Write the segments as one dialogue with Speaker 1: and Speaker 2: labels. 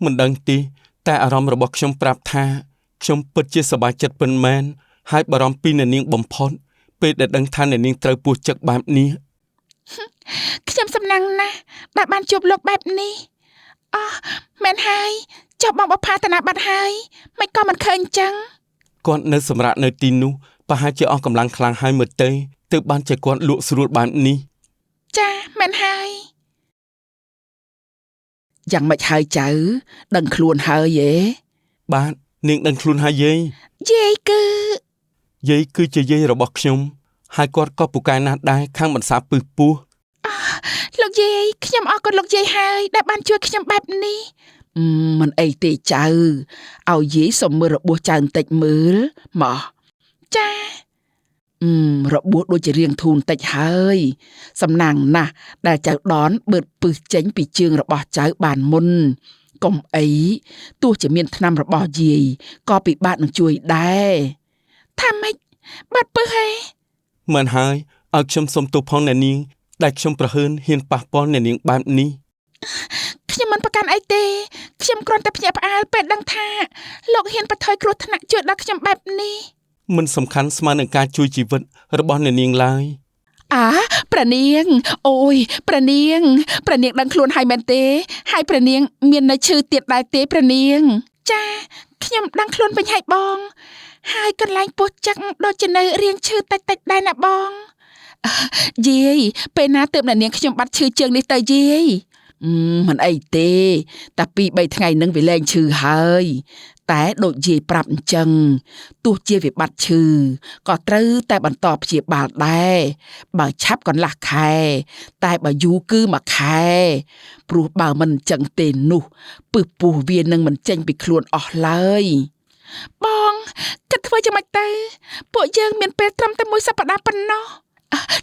Speaker 1: មិនដឹងទេតែអារម្មណ៍របស់ខ្ញុំប្រាប់ថាខ្ញុំពិតជាសប្បាយចិត្តពិនមែនហើយបារម្ភពីអ្នកនាងបំផុតពេលដែលដឹងថាអ្នកនាងត្រូវពោះចឹកបែបនេះ
Speaker 2: ខ្ញុំសំណាងណាស់ដែលបានជួបលោកបែបនេះមែនហើយចុះបងបផាតាណាបាត់ហើយមិនក៏មិនឃើញចឹង
Speaker 1: គាត់នៅសម្រាប់នៅទីនោះប្រហែលជាអស់កម្លាំងខ្លាំងហើយមើលទៅទើបបានជាគាត់លក់ស្រួលបែបនេះ
Speaker 2: ចាមែនហើយយ៉ាងម៉េចហើយចៅដឹងខ្លួនហើយទេ
Speaker 1: បាទនាងដឹងខ្លួនហើយយាយ
Speaker 2: យាយ
Speaker 1: គឺជាយាយរបស់ខ្ញុំហើយគាត់ក៏ពូកែណាស់ដែរខាងបន្សាពឹសពោះ
Speaker 2: លោកយាយខ្ញុំអរគុណលោកយាយហើយដែលបានជួយខ្ញុំបែបនេះមិនអីទេចៅឲ្យយាយសុំមើលរបួសចៅបន្តិចមើលមកចារបួសដូចជារៀងធូរបន្តិចហើយសំណាងណាស់ដែលចៅដនបឺតពឹសចេញពីជើងរបស់ចៅបានមុនកុំអីទោះជាមានថ្នាំរបស់យាយក៏ពិបាកនឹងជួយដែរថាម៉េចបាត់ពឹសហេ
Speaker 1: មិនហើយឲ្យខ្ញុំសុំទោសផងអ្នកនាងដែលខ្ញុំប្រហើនហ៊ានប៉ះពាល់អ្នកនាងបែបនេះ
Speaker 2: ខ្ញុំមិនប្រកាន់អីទេខ្ញុំគ្រាន់តែភ្ញាក់ផ្អើលពេលដឹងថាលោកហ៊ានបន្ថយគ្រោះថ្នាក់ជួយដល់ខ្ញុំបែបនេះ
Speaker 1: មិនសំខាន់ស្មើនឹងការជួយជីវិតរបស់អ្នកនាងឡើយ
Speaker 2: ព្រះនាងអូយព្រះនាងដឹងខ្លួនហើយមែនទេហើយព្រះនាងមាននៅឈឺទៀតដែរទេព្រះនាងចាខ្ញុំដឹងខ្លួនវិញហើយបងហើយកន្លែងពោះចឹកដូចជានៅរៀងឈឺតិចដែរណាបងយាយពេលណាទើបអ្នកនាងខ្ញុំបាត់ឈឺជើងនេះទៅយាយមិនអីទេតែ2-3ថ្ងៃនឹងវាលែងឈឺហើយតែដូចយាយប្រាប់អញ្ចឹងទោះជាវាបាត់ឈឺក៏ត្រូវតែបន្តព្យាបាលដែរបើឆាប់កន្លះខែតែបើយូរគឺ1ខែព្រោះបើមិនអញ្ចឹងទេនោះពឹសពោះវានឹងមិនចេញពីខ្លួនអស់ឡើយបងគិតធ្វើយ៉ាងម៉េចទៅពួកយើងមានពេលត្រឹមតែ1សប្តាហ៍ប៉ុណ្ណោះ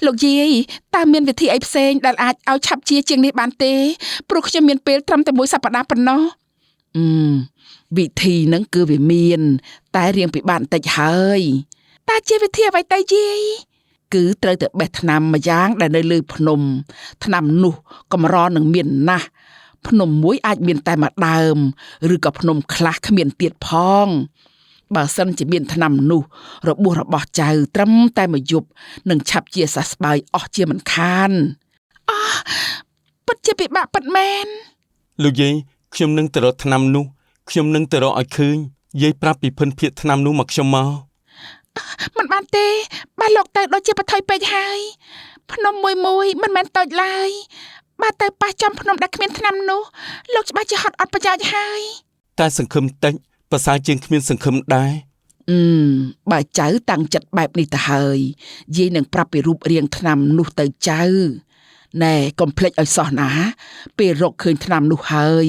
Speaker 2: លោកយាយតើមានវិធីអីផ្សេងដែលអាចឲ្យឆាប់ជាងនេះបានទេព្រោះខ្ញុំមានពេលត្រឹមតែ1សប្តាហ៍ប៉ុណ្ណោះវិធីហ្នឹងគឺវាមានតែរៀងពិបាកបន្តិចហើយតើជាវិធីអ្វីទៅយាយគឺត្រូវតែបេះថ្នាំមួយយ៉ាងដែលនៅលើភ្នំថ្នាំនោះកម្រនឹងមានណាស់ភ្នំមួយអាចមានតែមួយដើមឬក៏ភ្នំខ្លះគ្មានទៀតផងបើសិនជាមានថ្នាំនោះរបួសរបស់ចៅត្រឹមតែមួយយប់នឹងឆាប់ជាសះស្បើយអស់ជាមិនខានពិតជាពិបាកពិតមែន
Speaker 1: លោកយាយខ្ញុំនឹងទៅរកថ្នាំនោះខ្ញុំនឹងទៅរកឲ្យឃើញយាយប្រាប់ពីភិនភាគថ្នាំនោះមកខ្ញុំមក
Speaker 2: មិនបានទេបើលោកទៅដូចជាបន្ថយពេកហើយភ្នំមួយមិនមែនតូចឡើយបើទៅប៉ះចំភ្នំដែលគ្មានថ្នាំនោះលោកច្បាស់ជាហត់អត់ប្រយោជន៍ហើយ
Speaker 1: តែសង្ឃឹមតិចប្រសើរជាងគ្មានសង្ឃឹមដែរ
Speaker 2: បើចៅតាំងចិត្តបែបនេះទៅហើយយាយនឹងប្រាប់ពីរូបរាងថ្នាំនោះទៅចៅណែកុំភ្លេចឲ្យសោះណាពេលរកឃើញថ្នាំនោះហើយ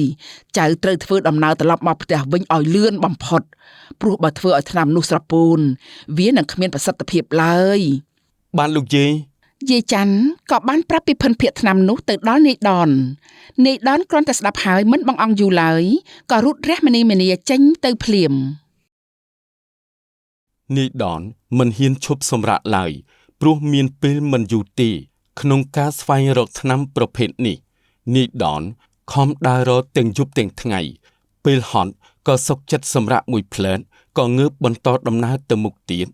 Speaker 2: ចៅត្រូវធ្វើដំណើរត្រឡប់មកផ្ទះវិញឲ្យលឿនបំផុតព្រោះបើធ្វើឲ្យថ្នាំនោះស្រពោនវានឹងគ្មានប្រសិទ្ធភាពឡើយ
Speaker 1: បានលោកយា
Speaker 2: យច័ន្ទក៏បានប្រាប់ពីភិនភាគថ្នាំនោះទៅដល់នាយដនគ្រាន់តែស្ដាប់ហើយមិនបងអង្គយូរឡើយក៏រត់រះមនីចេញទៅភ្លាម
Speaker 1: នាយដនមិនហ៊ានឈប់សម្រាកឡើយព្រោះមានពេលមិនយូរទេក្នុងការស្វែងរកថ្នាំប្រភេទនេះនាយដនខំដើររកទាំងយប់ទាំងថ្ងៃពេលហត់ក៏សុកចិត្តសម្រាកមួយភ្លែតក៏ងើបបន្តដំណើរទៅមុខទៀត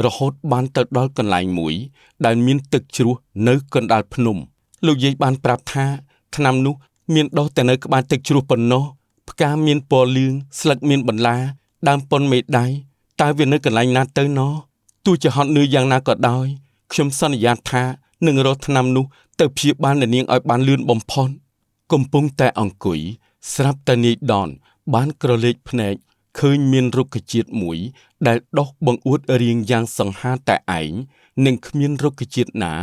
Speaker 1: រហូតបានទៅដល់កន្លែងមួយដែលមានទឹកជ្រោះនៅកណ្ដាលភ្នំលោកយាយបានប្រាប់ថាថ្នាំនោះមានដុះតែនៅក្បែរទឹកជ្រោះប៉ុណ្ណោះផ្កាមានពណ៌លឿងស្លឹកមានបន្លាដើមប៉ុនមេដៃតើវានៅកន្លែងណាទៅណោះទោះជាហត់នឿយយ៉ាងណាក៏ដោយខ្ញុំសន្យាថានឹងរកថ្នាំនោះទៅព្យាបាលអ្នកនាងឲ្យបានលឿនបំផុតកំពុងតែអង្គុយស្រាប់តែនាយដនបានក្រឡេកភ្នែកឃើញមានរុក្ខជាតិមួយដែលដុះបង្អួតរាងយ៉ាងសង្ហាតែឯងនិងគ្មានរុក្ខជាតិណា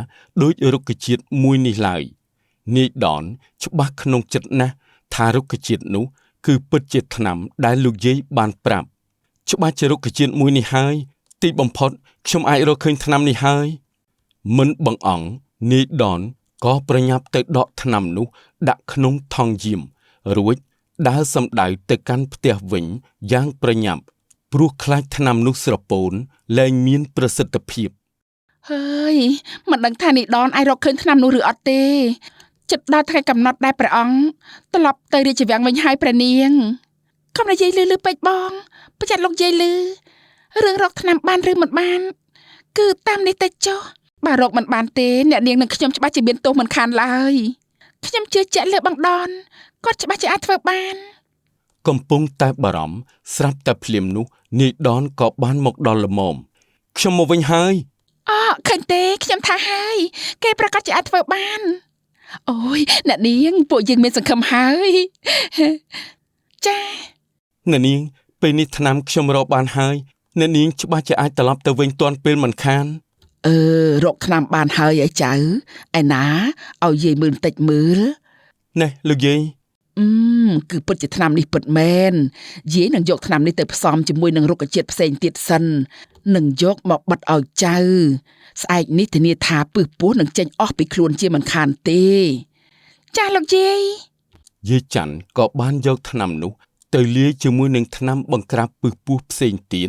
Speaker 1: ដូចរុក្ខជាតិមួយនេះឡើយនាយដនច្បាស់ក្នុងចិត្តណាស់ថារុក្ខជាតិនោះគឺពិតជាថ្នាំដែលលោកយាយបានប្រាប់ច្បាស់ជារុក្ខជាតិមួយនេះហើយទីបំផុតខ្ញុំអាចរកឃើញថ្នាំនេះហើយមិនបងអង្គនាយដនក៏ប្រញាប់ទៅដកថ្នាំនោះដាក់ក្នុងថង់យាមរួចដើរសំដៅទៅកាន់ផ្ទះវិញយ៉ាងប្រញាប់ព្រោះខ្លាចថ្នាំនោះស្រពោនលែងមានប្រសិទ្ធភាព
Speaker 2: ហើយមិនដឹងថានាយដនអាចរកឃើញថ្នាំនោះឬអត់ទេ ចិត្តដល់ថ្ងៃកំណត់ដែលព្រះអង្គត្រឡប់ទៅរាជវាំងវិញហើយព្រះនាងកុំនិយាយលឺពេកបងប្រយ័ត្នលោកយាយលឺរឿងរកថ្នាំបានឬមិនបានគឺតាមនេះទៅចុះបើរកមិនបានទេអ្នកនាងនឹងខ្ញុំច្បាស់ជាមានទោសមិនខានឡើយខ្ញុំជឿជាក់លើបងដនគាត់ច្បាស់ជាអាចធ្វើបាន
Speaker 1: កំពុងតែបារម្ភស្រាប់តែភ្លាមនោះនាយដនក៏បានមកដល់ល្មមខ្ញុំមកវិញហើយ
Speaker 2: ឃើញទេខ្ញុំថាហើយគេប្រកាសជាអាចធ្វើបានអូយអ្នកនាងពួកយើងមានសង្ឃឹមហើយចា
Speaker 1: អ្នកនាងពេលនេះថ្នាំខ្ញុំរកបានហើយអ្នកនាងច្បាស់ជាអាចត្រឡប់ទៅវិញទាន់ពេលមិនខាន
Speaker 2: រកថ្នាំបានហើយឯចៅឯណាឲ្យយាយមើលបន្តិចមើល
Speaker 1: ណែលោកយាយ
Speaker 2: គឺពិតជាថ្នាំនេះពិតមែនយាយនឹងយកថ្នាំនេះទៅផ្សំជាមួយនឹងរុក្ខជាតិផ្សេងទៀតសិននឹងយកមកបិទឲ្យចៅស្អែកនេះធានាថាពឹសពោះនឹងចេញអស់ពីខ្លួនជាមិនខានទេចាស់លោកយាយ
Speaker 1: ច័ន្ទក៏បានយកថ្នាំនោះទៅលាយជាមួយនឹងថ្នាំបង្ក្រាបពឹសពោះផ្សេងទៀត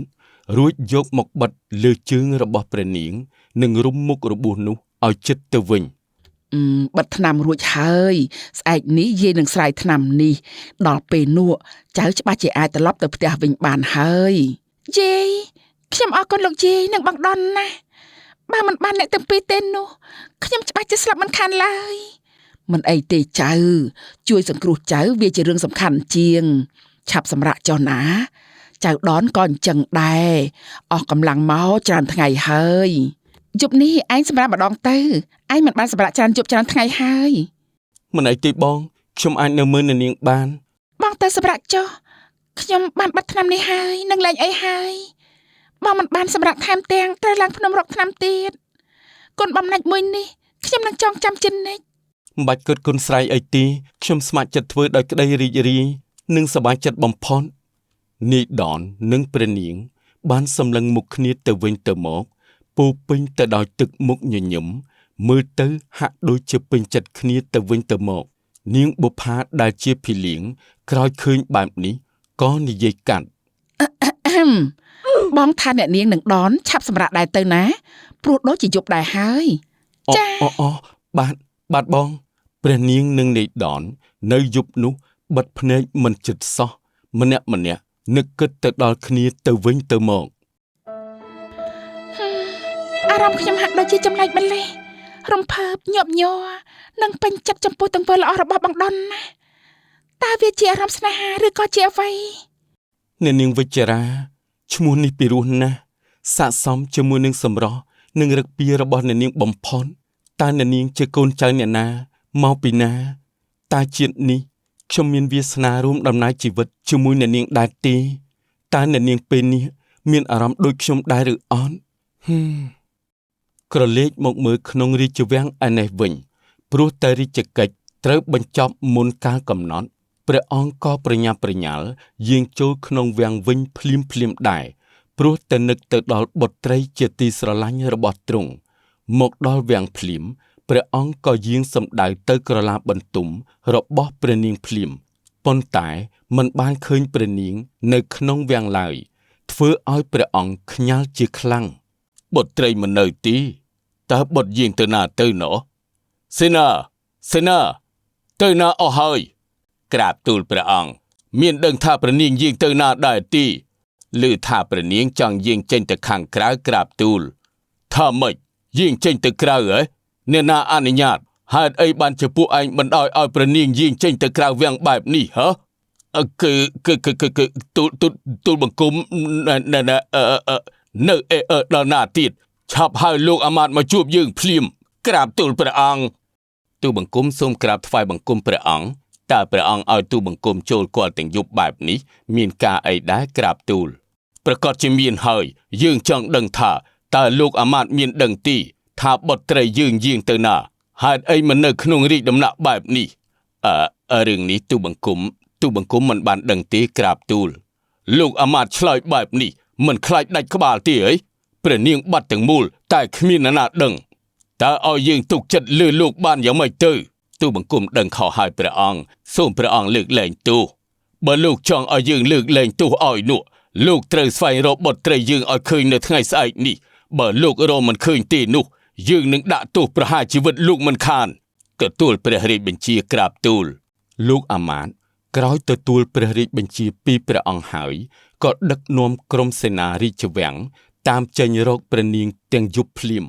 Speaker 1: រួចយកមកបិទលើជើងរបស់ព្រះនាងនិងរុំមុខរបួសនោះឲ្យជិតទៅវិញ
Speaker 2: បិទថ្នាំរួចហើយស្អែកនេះយាយនឹងស្រាយថ្នាំនេះដល់ពេលនោះចៅច្បាស់ជាអាចត្រឡប់ទៅផ្ទះវិញបានហើយយាយខ្ញុំអរគុណលោកយាយនិងបងដនណាស់បើមិនបានអ្នកទាំងពីរទេនោះខ្ញុំច្បាស់ជាស្លាប់មិនខានឡើយមិនអីទេចៅជួយសង្គ្រោះចៅវាជារឿងសំខាន់ជាងឆាប់សម្រាកចុះណាចៅដនក៏អញ្ចឹងដែរអស់កម្លាំងមកច្រើនថ្ងៃហើយយប់នេះឯងសម្រាប់ម្ដងទៅឯងមិនបានសម្រាប់ច្រើនយប់ច្រើនថ្ងៃហើយ
Speaker 1: មិនអីទេបងខ្ញុំអាចនៅមើលនាងបាន
Speaker 2: បងទៅសម្រាប់ចុះខ្ញុំបានបាត់ថ្នាំនេះហើយនឹងលែងអីហើយបងមិនបានសម្រាប់ថែមទាំងត្រូវឡើងភ្នំរកថ្នាំទៀតគុណបំណាច់មួយនេះខ្ញុំនឹងចងចាំជានិច្ច
Speaker 1: មិនបាច់គិតគុណស្រ័យអីទេខ្ញុំស្ម័គ្រចិត្តធ្វើដោយក្តីរីករាយនិងសប្បាយចិត្តបំផុតនាយដននិងព្រះនាងបានសម្លឹងមុខគ្នាទៅវិញទៅមកពោពេញទៅដោយទឹកមុខញញឹមមើលទៅហាក់ដូចជាពេញចិត្តគ្នាទៅវិញទៅមកនាងបុប្ផាដែលជាភីលៀងក្រោយឃើញបែបនេះក៏និយាយកាត់
Speaker 2: បងថាអ្នកនាងនឹងដនឆាប់សម្រាប់ដែរទៅណាព្រោះដូចជាយប់ដែរហើយ
Speaker 1: ចាបាទបងព្រះនាងនិងនាយដននៅយប់នោះបិទភ្នែកមិនជិតសោះម្នាក់នឹកគិតទៅដល់គ្នាទៅវិញទៅមក
Speaker 2: អារម្មណ៍ខ្ញុំហាក់ដូចជាចម្លែកម្លេះរំភើបញាប់ញ័រនិងពេញចិត្តចំពោះទង្វើល្អរបស់បងដនណាតើវាជាអារម្មណ៍ស្នេហាឬក៏ជាអ្វី
Speaker 1: អ្នកនាងវិចារាឈ្មោះនេះពីរោះណាស់ស័ក្តិសមជាមួយនឹងសម្រស់និងរឹកពីរបស់អ្នកនាងបំផុតតើអ្នកនាងជាកូនចៅអ្នកណាមកពីណាតើជាតិនេះខ្ញុំមានវាសនារួមដំណើរជីវិតជាមួយអ្នកនាងដែរទេតើអ្នកនាងពេលនេះមានអារម្មណ៍ដូចខ្ញុំដែរឬអត់ក្រឡេកមកមើលក្នុងរាជវាំងឯនេះវិញព្រោះតែរាជកិច្ចត្រូវបញ្ចប់មុនកាលកំណត់ព្រះអង្គក៏ប្រញាប់ប្រញាល់យាងចូលក្នុងវាំងវិញភ្លាមដែរព្រោះតែនឹកទៅដល់បុត្រីជាទីស្រឡាញ់របស់ទ្រង់មកដល់វាំងភ្លាមព្រះអង្គក៏យាងសម្ដៅទៅក្រឡាបន្ទុំរបស់ព្រះនាងភ្លាមប៉ុន្តែមិនបានឃើញព្រះនាងនៅក្នុងវាំងឡើយធ្វើឲ្យព្រះអង្គខ្ញាល់ជាខ្លាំងបុត្រីមិននៅទីតើបុត្រយាងទៅណាទៅណោះសេនាទៅណាអស់ហើយក្រាបទូលព្រះអង្គមានដឹងថាព្រះនាងយាងទៅណាដែរទីឮថាព្រះនាងចង់យាងចេញទៅខាងក្រៅក្រាបទូលថាម៉េចយាងចេញទៅក្រៅហ៎អ្នកណាអនុញ្ញាតហេតុអីបានជាពួកឯងបណ្ដោយឲ្យព្រះនាងយាងចេញទៅក្រៅវាំងបែបនេះហ៎គឺទូលបង្គំនៅដល់ណាទៀតឆាប់ហៅលោកអាមាត្យមកជួបយើងភ្លាមក្រាបទូលព្រះអង្គទូលបង្គំសូមក្រាបថ្វាយបង្គំព្រះអង្គតើព្រះអង្គឲ្យទូលបង្គំចូលគាល់ទាំងយប់បែបនេះមានការអីដែរក្រាបទូលប្រកាសជាមានហើយយើងចង់ដឹងថាតើលោកអាមាត្យមានដឹងទីថាបុត្រីយើងយាងទៅណាហេតុអីមិននៅក្នុងរាជដំណាក់បែបនេះរឿងនេះទូលបង្គំមិនបានដឹងទេក្រាបទូលលោកអាមាត្យឆ្លើយបែបនេះមិនខ្លាចដាច់ក្បាលទេអីព្រះនាងបាត់ទាំងមូលតែគ្មានអ្នកណាដឹងតើឲ្យយើងទុកចិត្តលើលោកបានយ៉ាងម៉េចទៅទូលបង្គំដឹងខុសហើយព្រះអង្គសូមព្រះអង្គលើកលែងទោសបើលោកចង់ឲ្យយើងលើកលែងទោសឲ្យនោះលោកត្រូវស្វែងរកបុត្រីយើងឲ្យឃើញនៅថ្ងៃស្អែកនេះបើលោករកមិនឃើញទេនោះយើងនឹងដាក់ទោសប្រហារជីវិតលោកមិនខាន ទទួលព្រះរាជបញ្ជាក្រាបទូលលោកអាមាត្យក្រោយទទួលព្រះរាជបញ្ជាពីព្រះអង្គហើយក៏ដឹកនាំក្រុមសេនារាជវាំងតាមចេញរកព្រះនាងទាំងយប់ភ្លាម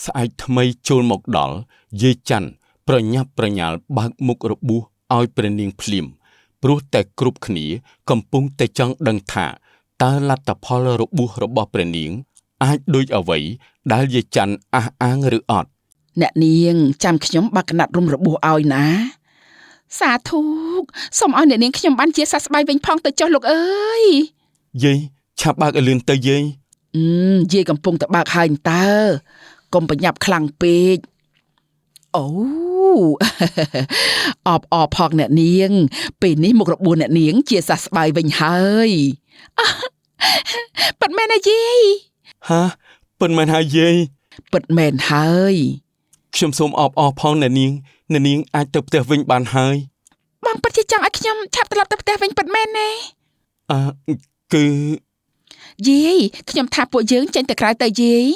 Speaker 1: ស្អែកថ្មីចូលមកដល់យាយច័ន្ទប្រញាប់ប្រញាល់បើកមុខរបួសឲ្យព្រះនាងភ្លាមព្រោះតែគ្រប់គ្នាកំពុងតែចង់ដឹងថាតើលទ្ធផលរបួសរបស់ព្រះនាងអាចដូចអ្វីដែលយាយច័ន្ទអះអាងឬអត់
Speaker 2: អ្នកនាងចាំខ្ញុំបាក់កណាត់រុំរបួសឲ្យណាសាធុសូមឲ្យអ្នកនាងខ្ញុំបានជាសះស្បើយវិញផងទៅចុះលោកអើយ
Speaker 1: យាយឆាប់បើកឲ្យលឿនទៅយាយ
Speaker 2: យាយកំពុងតែបើកហើយតើកុំប្រញាប់ខ្លាំងពេកអូអបផងអ្នកនាងពេលនេះមុខរបួសអ្នកនាងជាសះស្បើយវិញហើយពិតមែនណាយាយ
Speaker 1: ហាពិតមែនហើយយាយ
Speaker 2: ពិតមែនហើយ
Speaker 1: ខ្ញុំសូមអបផងអ្នកនាងអាចទៅផ្ទះវិញបានហើយ
Speaker 2: បងពិតជាចង់ឲ្យខ្ញុំឆាប់ត្រឡប់ទៅផ្ទះវិញពិតមែនទេ
Speaker 1: គឺ
Speaker 2: យាយខ្ញុំថាពួកយើងចេញទៅក្រៅទៅយាយ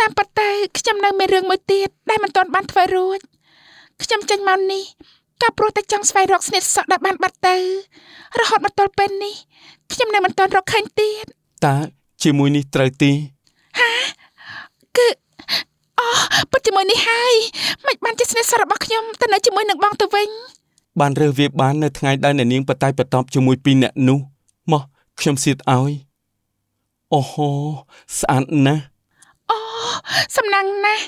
Speaker 2: តាមពិតទៅខ្ញុំនៅមានរឿងមួយទៀតដែលមិនទាន់បានធ្វើរួចខ្ញុំចេញមកនេះក៏ព្រោះតែចង់ស្វែងរកស្និទ្ធសក់ដែលបានបាត់ទៅរហូតមកទល់ពេលនេះខ្ញុំនៅមិនទាន់រកឃើញទៀត
Speaker 1: តើជាមួយនេះត្រូវទី
Speaker 2: ហាគឺពិតជាមួយនេះហើយមិនបានជាស្និទ្ធសក់របស់ខ្ញុំទៅនៅជាមួយនឹងបងទៅវិញ
Speaker 1: បានរើសវាបាននៅថ្ងៃដែលអ្នកនាងបតែបតបជាមួយពីរអ្នកនោះមកខ្ញុំសៀតឲ្យអូហូស្អាតណាស់
Speaker 2: សំណាងណាស់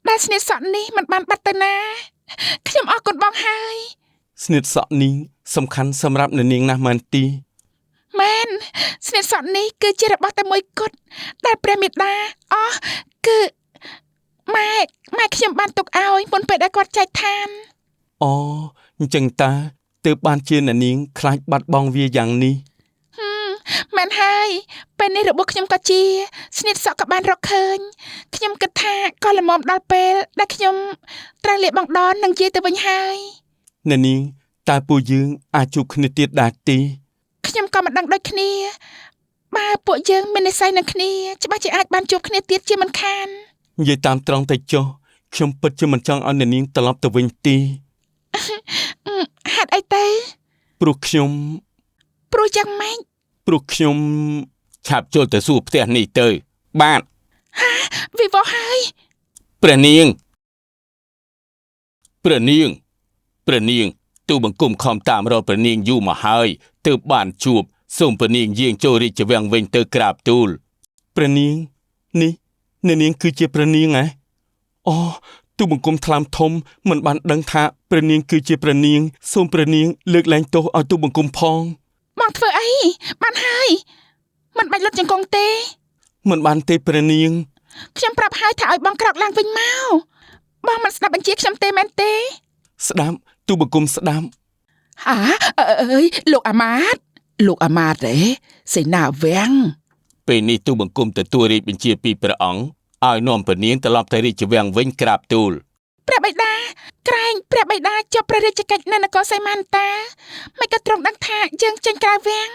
Speaker 2: ដែលស្និទ្ធសក់នេះមិនបានបាត់ទៅណាខ្ញុំអរគុណបងហើយ
Speaker 1: ស្និទ្ធសក់នេះសំខាន់សម្រាប់អ្នកនាងណាស់មែនទី
Speaker 2: មែនស្និទ្ធសក់នេះគឺជារបស់តែមួយគត់ដែលព្រះមេតាគឺម៉ែខ្ញុំបានទុកឲ្យមុនពេលដែលគាត់ចែកឋាន
Speaker 1: អញ្ចឹងតើទើបបានជាអ្នកនាងខ្លាចបាត់បង់វាយ៉ាងនេះ
Speaker 2: មែនហើយពេលនេះរបស់ខ្ញុំក៏ជាស្និទ្ធសក់ក៏បានរកឃើញខ្ញុំគិតថាក៏ល្មមដល់ពេលដែលខ្ញុំត្រូវលាបងដននឹងយាយទៅវិញហើយ
Speaker 1: អ្នកនាងតើពួកយើងអាចជួបគ្នាទៀតដែរទេ
Speaker 2: ខ្ញុំក៏មិនដឹងដូចគ្នាបើពួកយើងមាននិស្ស័យនឹងគ្នាច្បាស់ជាអាចបានជួបគ្នាទៀតជាមិនខាន
Speaker 1: និយាយតាមត្រង់ទៅចុះខ្ញុំពិតជាមិនចង់ឲ្យអ្នកនាងត្រឡប់ទៅវិញទេ
Speaker 2: ហេតុអីទៅ
Speaker 1: ព្រោះខ្ញុំ
Speaker 2: យ៉ាងម៉េច
Speaker 1: ព្រោះខ្ញុំឆាប់ចូលទៅសួរផ្ទះនេះទៅបាទ
Speaker 2: វិវោហើយ
Speaker 1: ព្រះនាងទូបង្គំខំតាមរកព្រះនាងយូរមកហើយទើបបានជួបសូមព្រះនាងយាងចូលរាជវាំងវិញទៅក្រាបទូលព្រះនាងនេះអ្នកនាងគឺជាព្រះនាងហ៎ទូបង្គំថ្លាមធំមិនបានដឹងថាព្រះនាងគឺជាព្រះនាងសូមព្រះនាងលើកលែងទោសឲ្យទូបង្គំផង
Speaker 2: បងធ្វើអីបានហើយមិនបាច់លុតជង្គង់ទេ
Speaker 1: មិនបានទេព្រះនាង
Speaker 2: ខ្ញុំប្រាប់ហើយថាឲ្យបងក្រោកឡើងវិញមកបងមិនស្ដាប់បញ្ជាខ្ញុំទេមែនទេ
Speaker 1: ស្ដាប់ទូបង្គំស្ដាប់
Speaker 2: លោកអាមាត្យទេសេនាវាំង
Speaker 1: ពេលនេះទូបង្គំទទួលរាជបញ្ជាពីព្រះអង្គឲ្យនាំព្រះនាងត្រឡប់ទៅរាជវាំងវិញក្រាបទូល
Speaker 2: ព្រះបិតាក្រែងព្រះបិតាជាប់ព្រះរាជកិច្ចនៅនគរសីមាន្តាមិនក៏ទ្រង់ដឹងថាយើងចេញក្រៅវាំង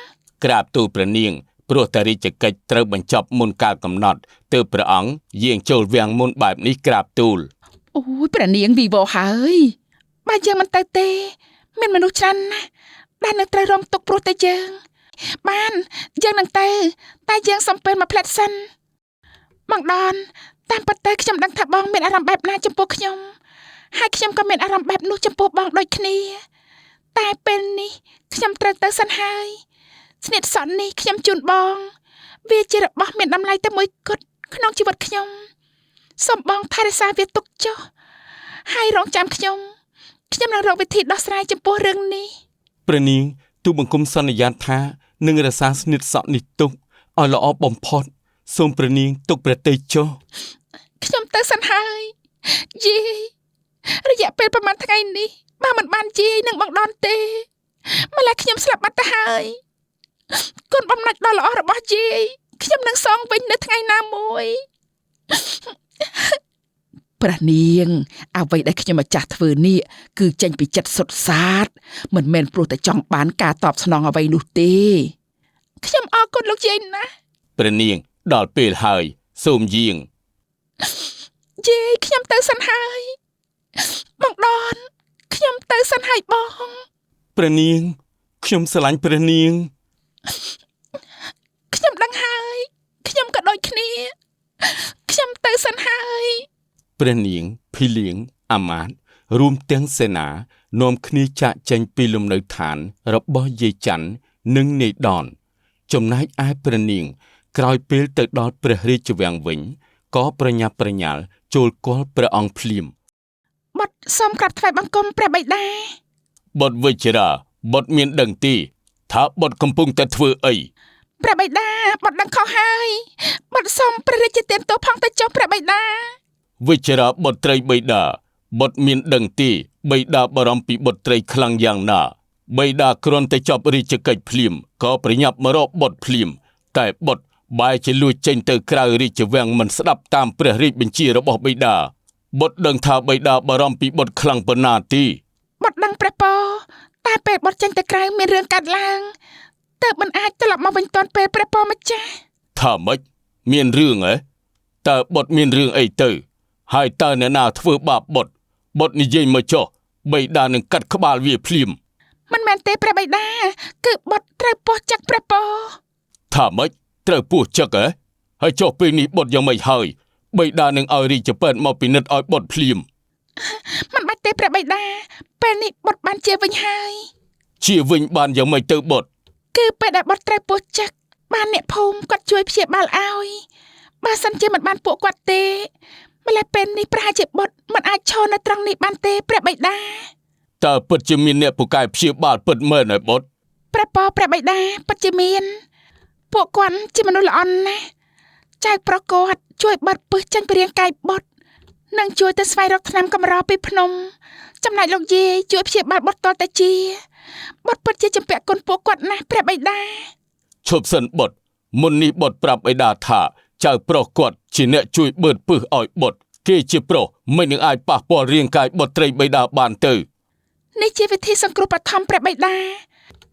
Speaker 1: ក្រាបទូលព្រះនាងព្រោះតែរាជកិច្ចត្រូវបញ្ចប់មុនកាលកំណត់ទើបព្រះអង្គយាងចូលវាំងមុនបែបនេះក្រាបទូល
Speaker 2: អូយព្រះនាងវិវោហើយបើយើងមិនទៅទេមានមនុស្សច្រើនណាស់ដែលនឹងត្រូវរងទុក្ខព្រោះតែយើងបានយើងនឹងទៅតែយើងសំពេលមកផ្លែតសិនបងដនតាមពិតទៅខ្ញុំដឹងថាបងមានអារម្មណ៍បែបណាចំពោះខ្ញុំហើយខ្ញុំក៏មានអារម្មណ៍បែបនោះចំពោះបងដូចគ្នាតែពេលនេះខ្ញុំត្រូវទៅសិនហើយស្និទ្ធសក់នេះខ្ញុំជូនបងវាជារបស់មានតម្លៃតែមួយគត់ក្នុងជីវិតខ្ញុំសូមបងថែរក្សាវាទុកចុះហើយរងចាំខ្ញុំនឹងរកវិធីដោះស្រាយចំពោះរឿងនេះ
Speaker 1: ព្រះនាងទូបង្គំសន្យាថានឹងរក្សាស្និទ្ធសក់នេះទុកឲ្យល្អបំផុតសូមព្រះនាងទុកព្រះទ័យចុះ
Speaker 2: ខ្ញុំទៅសិនហើយយាយរយៈពេលប្រហែលថ្ងៃនេះបើមិនបានយាយនឹងបងដនទេម្ល៉េះខ្ញុំស្លាប់បាត់ទៅហើយគុណបំណាច់ដ៏ល្អរបស់យាយខ្ញុំនឹងសងវិញនៅថ្ងៃណាមួយព្រះនាងអ្វីដែលខ្ញុំម្ចាស់ធ្វើនេះគឺចេញពីចិត្តសុទ្ធសាធមិនមែនព្រោះតែចង់បានការតបស្នងអ្វីនោះទេខ្ញុំអរគុណលោកយាយណាស់
Speaker 1: ព្រះនាងដល់ពេលហើយសូមយាង
Speaker 2: យាយខ្ញុំទៅសិនហើយ បងដនខ្ញុំទៅសិនហើយបង
Speaker 1: ព្រះនាងខ្ញុំស្រឡាញ់ព្រះនាង
Speaker 2: ខ្ញុំដឹងហើយខ្ញុំក៏ដូចគ្នាខ្ញុំទៅសិនហើយ
Speaker 1: ព្រះនាងភីលៀងអាម៉ាតរួមទាំងសេនានាំគ្នាចាកចេញពីលំនៅឋានរបស់យាយច័ន្ទនិងនាយដនចំណែកឯព្រះនាងក្រោយពេលទៅដល់ព្រះរាជវាំងវិញក៏ប្រញាប់ប្រញាល់ចូលគាល់ព្រះអង្គភ្លាម
Speaker 2: បុត្រសូមក្រាបថ្វាយបង្គំព្រះបិតា
Speaker 1: បុត្រវិជ្ជរាបុត្រមានដឹងទេថាបុត្រកំពុងតែធ្វើអី
Speaker 2: ព្រះបិតាបុត្រដឹងខុសហើយបុត្រសូមព្រះរាជទានទោសផងទៅចុះព្រះបិតា
Speaker 1: វិជ្ជរាបុត្រីបិតាបុត្រមានដឹងទេបិតាបារម្ភពីបុត្រីខ្លាំងយ៉ាងណាបិតាគ្រាន់តែចប់រាជកិច្ចភ្លាមក៏ប្រញាប់មករកបុត្រភ្លាមតែបុត្របែរជាលួចចេញទៅក្រៅរាជវាំងមិនស្ដាប់តាមព្រះរាជបញ្ជារបស់បិតាបុត្រដឹងថាបិតាបារម្ភពីបុត្រខ្លាំងប៉ុណ្ណាទេ
Speaker 2: បុត្រដឹងព្រះពរតែពេលបុត្រចេញទៅក្រៅមានរឿងកាត់ឡើងទើបមិនអាចត្រឡប់មកវិញទាន់ពេលព្រះពរម្ចាស់
Speaker 1: ថាម៉េចមានរឿងហ៎តើបុត្រមានរឿងអីទៅហើយតើអ្នកណាធ្វើបាបបុត្រនិយាយមកចុះបិតានឹងកាត់ក្បាលវាភ្លាម
Speaker 2: មិនមែនទេព្រះបិតាគឺបុត្រត្រូវពោះចឹកព្រះពរ
Speaker 1: ថាម៉េចត្រូវពោះចឹកហ៎ហើយចុះពេលនេះបុត្រយ៉ាងម៉េចហើយបិតានឹងឲ្យរាជពេទ្យមកពិនិត្យឲ្យបុត្រភ្លាម
Speaker 2: មិនបាច់ទេព្រះបិតាពេលនេះបុត្របានជាវិញហើយ
Speaker 1: ជាវិញបានយ៉ាងម៉េចទៅបុត្រ
Speaker 2: គឺពេលដែលបុត្រត្រូវពោះចឹកបានអ្នកភូមិគាត់ជួយព្យាបាលឲ្យបើសិនជាមិនបានពួកគាត់ទេម្ល៉េះពេលនេះប្រហែលជាបុត្រមិនអាចឈរនៅត្រង់នេះបានទេព្រះបិតា
Speaker 1: តើពិតជាមានអ្នកពូកែព្យាបាលពិតមែនហើយបុត្រ
Speaker 2: ព្រះពរព្រះបិតាពិតជាមានពួកគាត់ជាមនុស្សល្អណាស់ចៅប្រុសគាត់ជួយបិទពឹសចេញពីរាងកាយបុត្រនិងជួយទៅស្វែងរកថ្នាំកម្រពីភ្នំចំណែកលោកយាយជួយព្យាបាលបុត្រតតែជាបុត្រពិតជាចម្ពាក់គុណពួកគាត់ណាស់ព្រះបិតា
Speaker 1: ឈប់សិនបុត្រមុននេះបុត្រប្រាប់បិតាថាចៅប្រុសគាត់ជាអ្នកជួយបឺតពឹសឲ្យបុត្រគេជាប្រុសមិននឹងអាចប៉ះពាល់រាងកាយបុត្រីបិតាបានទៅ
Speaker 2: នេះជាវិធីសង្គ្រោះបឋមព្រះបិតា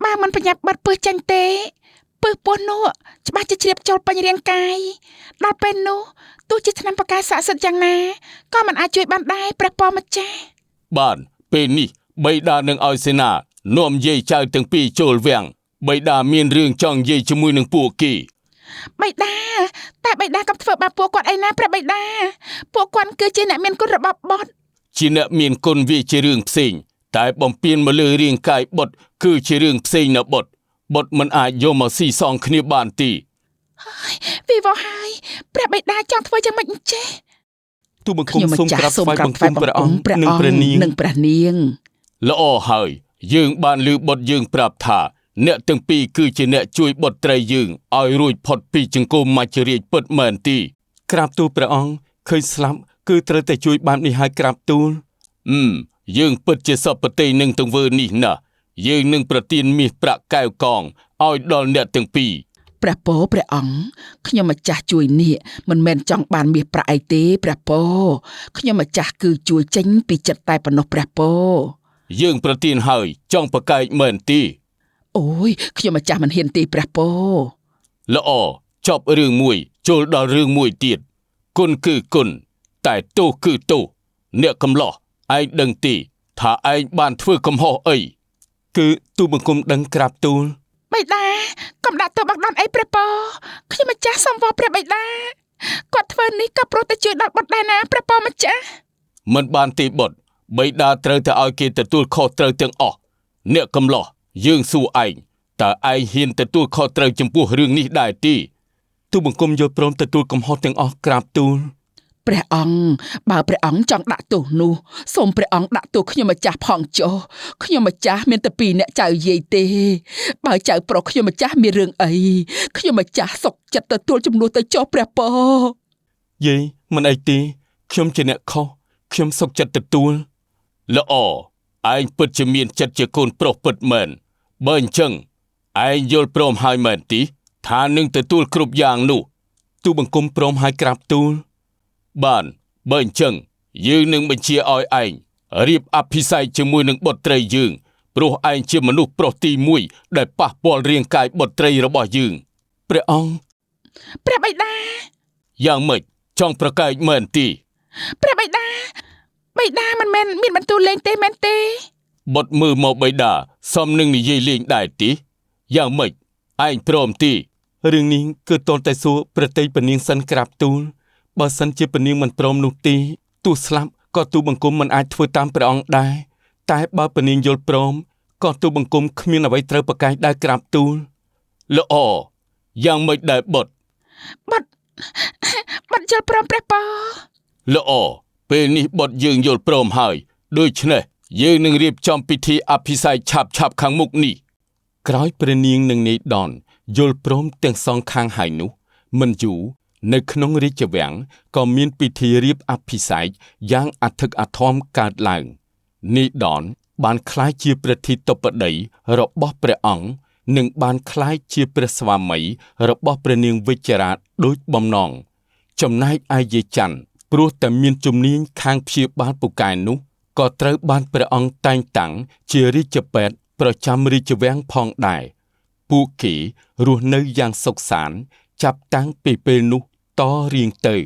Speaker 2: បើមិនប្រញាប់បិទពឹសចេញទេពឹសពោះនោះច្បាស់ជាជ្រាបចូលពេញរាងកាយដល់ពេលនោះទោះជាថ្នាំបកាស័ក្តិសិទ្ធិយ៉ាងណាក៏មិនអាចជួយបានដែរព្រះពរម្ចាស់
Speaker 1: បានពេលនេះបិតានឹងឲ្យសេនានាំយាយចៅទាំងពីរចូលវាំងបិតាមានរឿងចង់និយាយជាមួយនឹងពួកគេ
Speaker 2: បិតាតែបិតាក៏ធ្វើបាបពួកគាត់អីណាព្រះបិតាពួកគាត់គឺជាអ្នកមានគុណរបស់បុត្រ
Speaker 1: ជាអ្នកមានគុណវាជារឿងផ្សេងតែបំពេញមកលើរាងកាយបុត្រគឺជារឿងផ្សេងណាបុត្រមិនអាចយកមកស៊ីសងគ្នាបានទេ
Speaker 2: វិវោហើយព្រះបិតាចង់ធ្វើយ៉ាងម៉េចអញ្ចេះ
Speaker 1: ទូបង្គំសូមក្រាបថ្វាយបង្គំព្រះអង្គនិងព្រះនាង
Speaker 2: និងព្រះនាង
Speaker 1: ល្អហើយយើងបានឮបុត្រយើងប្រាប់ថាអ្នកទាំងពីរគឺជាអ្នកជួយបុត្រីយើងឲ្យរួចផុតពីចង្គមមច្ចរាជពិតមែនទេក្រាបទូលព្រះអង្គឃើញស្លាប់គឺត្រូវតែជួយបាននេះហើយក្រាបទូលយើងពិតជាសពតិនឹងទង្វើនេះណាស់យើងនឹងប្រទានមាសប្រាក់កែវកងឲ្យដល់អ្នកទាំងពីរ
Speaker 2: ព្រះពរព្រះអង្គខ្ញុំម្ចាស់ជួយនេះមិនមែនចង់បានមាសប្រាក់អីទេព្រះពរខ្ញុំម្ចាស់គឺជួយចេញពីចិត្តតែប៉ុណ្ណោះព្រះពរ
Speaker 1: យើងប្រទានហើយចង់ប្រកែកមែនទេ
Speaker 2: អូយខ្ញុំម្ចាស់មិនហ៊ានទេព្រះពរ
Speaker 1: ល្អចប់រឿងមួយចូលដល់រឿងមួយទៀតគុណគឺគុណតែទោសគឺទោសអ្នកកំឡោះឯងដឹងទេថាឯងបានធ្វើកំហុសអីគឺទូបង្គំដឹងក្រាបទូល
Speaker 2: បិតាកុំដាក់ទោសបាក់ដនអីព្រះពរខ្ញុំម្ចាស់សូមវល់ព្រះបិតាគាត់ធ្វើនេះក៏ព្រោះតែជួយដល់បុត្រដែរណាព្រះពរម្ចាស់
Speaker 1: មិនបានទេបុត្របិតាត្រូវតែឲ្យគេទទួលខុសត្រូវទាំងអស់អ្នកកំឡោះយើងសួរឯងតើឯងហ៊ានទទួលខុសត្រូវចំពោះរឿងនេះដែរទេទូបង្គំយល់ព្រមទទួលកំហុសទាំងអស់ក្រាបទូល
Speaker 2: ព្រះអង្គបើព្រះអង្គចង់ដាក់ទោសនោះសូមព្រះអង្គដាក់ទោសខ្ញុំម្ចាស់ផងចុះខ្ញុំម្ចាស់មានតែពីរអ្នកចៅយាយទេបើចៅប្រុសខ្ញុំម្ចាស់មានរឿងអីខ្ញុំម្ចាស់សុខចិត្តទទួលជំនួសទៅចុះព្រះពរ
Speaker 1: យាយមិនអីទេខ្ញុំជាអ្នកខុសខ្ញុំសុខចិត្តទទួលល្អឯងពិតជាមានចិត្តជាកូនប្រុសពិតមែនបើអញ្ចឹងឯងយល់ព្រមហើយមែនទេថានឹងទទួលគ្រប់យ៉ាងនោះទូបង្គំព្រមហើយក្រាបទូលបានបើអញ្ចឹងយើងនឹងបញ្ជាឲ្យឯងរៀបអភិសេកជាមួយនឹងបុត្រីយើងព្រោះឯងជាមនុស្សប្រុសទី1ដែលប៉ះពាល់រាងកាយបុត្រីរបស់យើងព្រះអង្គ
Speaker 2: ព្រះបិតា
Speaker 1: យ៉ាងម៉េចចង់ប្រកែកមែនទេ
Speaker 2: ព្រះបិតា បៃតាមិនមែនមានបន្ទូលលេងទេមែនទេ
Speaker 1: បត់មើលមកបៃតាសមនឹងនិយាយលេងដែរទីយ៉ាងម៉េចឯងព្រមទីរឿងនេះគឺតនតែសួរប្រតិពនាងសិនក្រាបទូលបើសិនជាពនាងមិនព្រមនោះទេទោះស្លាប់ក៏ទូបង្គំមិនអាចធ្វើតាមព្រះអង្គដែរតែបើពនាងយល់ព្រមក៏ទូបង្គំគ្មានអ្វីត្រូវប្រកែកដែរក្រាបទូលល្អយ៉ាងម៉េចដែរបត់
Speaker 2: យល់ព្រមព្រះពរ
Speaker 1: ល្អពេលនេះបត់យើងយល់ព្រមហើយដូច្នេះយើងនឹងរៀបចំពិធីអភិសេកឆាប់ខាងមុខនេះក្រោយព្រះនាងនិងនាយដនយល់ព្រមទាំងសងខាងហើយនោះមិនយូរនៅក្នុងរាជវាំងក៏មានពិធីរៀបអភិសេកយ៉ាងអធិកអធមកើតឡើងនាយដនបានក្លាយជាប្រធានាធិបតីរបស់ព្រះអង្គនិងបានក្លាយជាព្រះស្វាមីរបស់ព្រះនាងវិជ្ជរាជដូចបំណងចំណែកឯយាយច័ន្ទព្រោះតែមានជំនាញខាងព្យាបាលពូកែនោះក៏ត្រូវបានព្រះអង្គតែងតាំងជារាជពេទ្យប្រចាំរាជវាំងផងដែរពួកគេរស់នៅយ៉ាងសុខសាន្តចាប់តាំងពីពេលនោះតរៀងទៅ